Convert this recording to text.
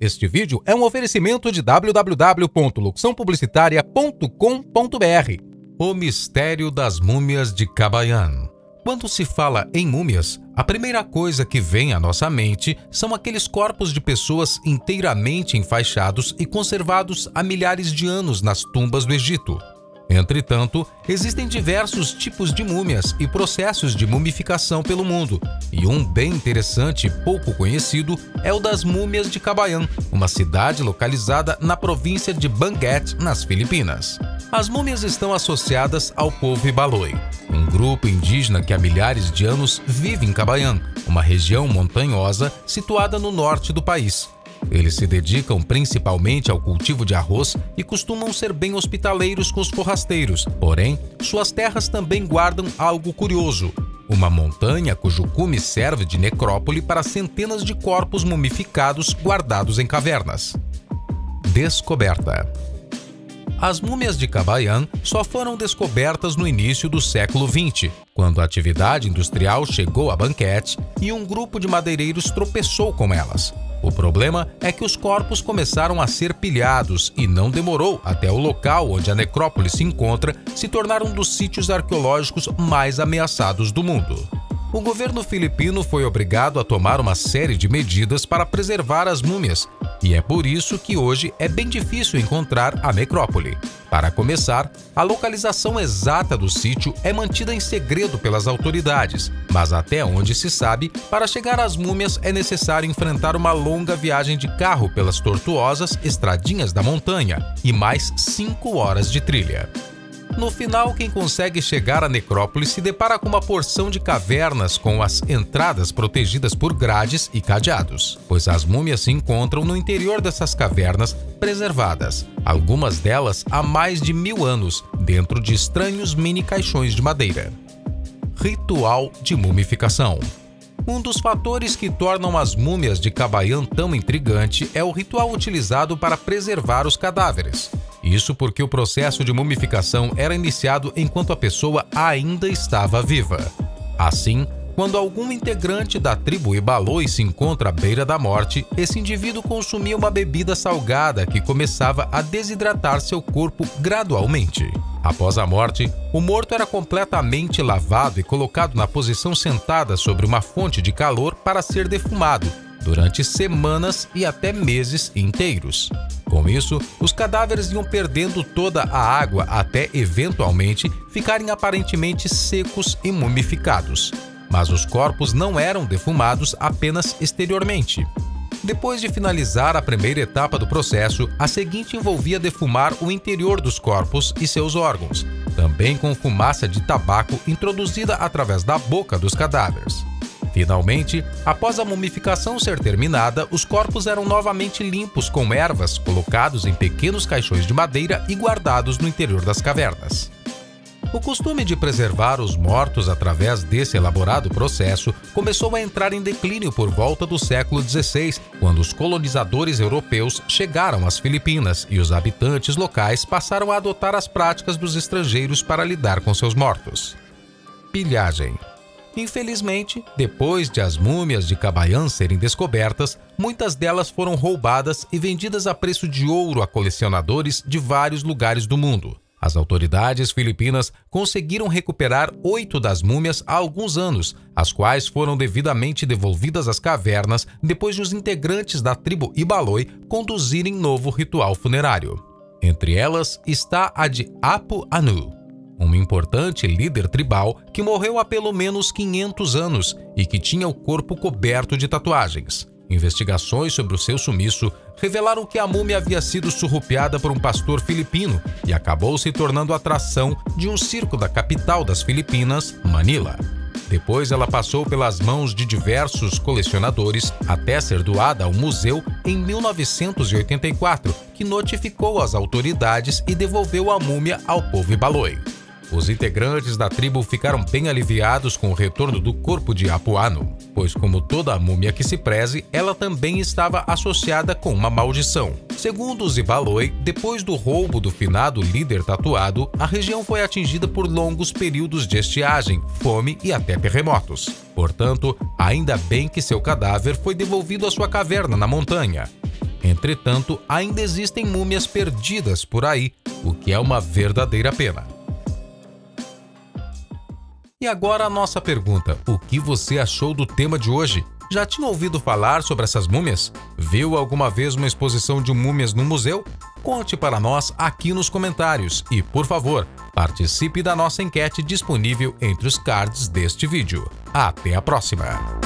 Este vídeo é um oferecimento de www.locuçãopublicitaria.com.br. O mistério das múmias de Kabayan. Quando se fala em múmias, a primeira coisa que vem à nossa mente são aqueles corpos de pessoas inteiramente enfaixados e conservados há milhares de anos nas tumbas do Egito. Entretanto, existem diversos tipos de múmias e processos de mumificação pelo mundo, e um bem interessante e pouco conhecido é o das múmias de Kabayan, uma cidade localizada na província de Benguet, nas Filipinas. As múmias estão associadas ao povo Ibaloi, um grupo indígena que há milhares de anos vive em Kabayan, uma região montanhosa situada no norte do país. Eles se dedicam principalmente ao cultivo de arroz e costumam ser bem hospitaleiros com os forrasteiros, porém, suas terras também guardam algo curioso: uma montanha cujo cume serve de necrópole para centenas de corpos mumificados guardados em cavernas. Descoberta. As múmias de Kabayan só foram descobertas no início do século XX, quando a atividade industrial chegou a Benguet e um grupo de madeireiros tropeçou com elas. O problema é que os corpos começaram a ser pilhados e não demorou até o local onde a necrópole se encontra se tornar um dos sítios arqueológicos mais ameaçados do mundo. O governo filipino foi obrigado a tomar uma série de medidas para preservar as múmias, e é por isso que hoje é bem difícil encontrar a necrópole. Para começar, a localização exata do sítio é mantida em segredo pelas autoridades, mas até onde se sabe, para chegar às múmias é necessário enfrentar uma longa viagem de carro pelas tortuosas estradinhas da montanha e mais 5 horas de trilha. No final, quem consegue chegar à necrópole se depara com uma porção de cavernas com as entradas protegidas por grades e cadeados, pois as múmias se encontram no interior dessas cavernas preservadas, algumas delas há mais de 1000 anos, dentro de estranhos mini caixões de madeira. Ritual de mumificação. Um dos fatores que tornam as múmias de Kabayan tão intrigante é o ritual utilizado para preservar os cadáveres. Isso porque o processo de mumificação era iniciado enquanto a pessoa ainda estava viva. Assim, quando algum integrante da tribo Ibaloi se encontra à beira da morte, esse indivíduo consumia uma bebida salgada que começava a desidratar seu corpo gradualmente. Após a morte, o morto era completamente lavado e colocado na posição sentada sobre uma fonte de calor para ser defumado, durante semanas e até meses inteiros. Com isso, os cadáveres iam perdendo toda a água até, eventualmente, ficarem aparentemente secos e mumificados. Mas os corpos não eram defumados apenas exteriormente. Depois de finalizar a primeira etapa do processo, a seguinte envolvia defumar o interior dos corpos e seus órgãos, também com fumaça de tabaco introduzida através da boca dos cadáveres. Finalmente, após a mumificação ser terminada, os corpos eram novamente limpos com ervas, colocados em pequenos caixões de madeira e guardados no interior das cavernas. O costume de preservar os mortos através desse elaborado processo começou a entrar em declínio por volta do século XVI, quando os colonizadores europeus chegaram às Filipinas e os habitantes locais passaram a adotar as práticas dos estrangeiros para lidar com seus mortos. Pilhagem. Infelizmente, depois de as múmias de Kabayan serem descobertas, muitas delas foram roubadas e vendidas a preço de ouro a colecionadores de vários lugares do mundo. As autoridades filipinas conseguiram recuperar 8 das múmias há alguns anos, as quais foram devidamente devolvidas às cavernas depois de os integrantes da tribo Ibaloi conduzirem novo ritual funerário. Entre elas está a de Apu Anu, um importante líder tribal que morreu há pelo menos 500 anos e que tinha o corpo coberto de tatuagens. Investigações sobre o seu sumiço revelaram que a múmia havia sido surrupiada por um pastor filipino e acabou se tornando atração de um circo da capital das Filipinas, Manila. Depois ela passou pelas mãos de diversos colecionadores até ser doada ao museu em 1984, que notificou as autoridades e devolveu a múmia ao povo Ibaloi. Os integrantes da tribo ficaram bem aliviados com o retorno do corpo de Apu Anu, pois como toda a múmia que se preze, ela também estava associada com uma maldição. Segundo os Ibaloi, depois do roubo do finado líder tatuado, a região foi atingida por longos períodos de estiagem, fome e até terremotos. Portanto, ainda bem que seu cadáver foi devolvido à sua caverna na montanha. Entretanto, ainda existem múmias perdidas por aí, o que é uma verdadeira pena. E agora a nossa pergunta: o que você achou do tema de hoje? Já tinha ouvido falar sobre essas múmias? Viu alguma vez uma exposição de múmias no museu? Conte para nós aqui nos comentários e, por favor, participe da nossa enquete disponível entre os cards deste vídeo. Até a próxima!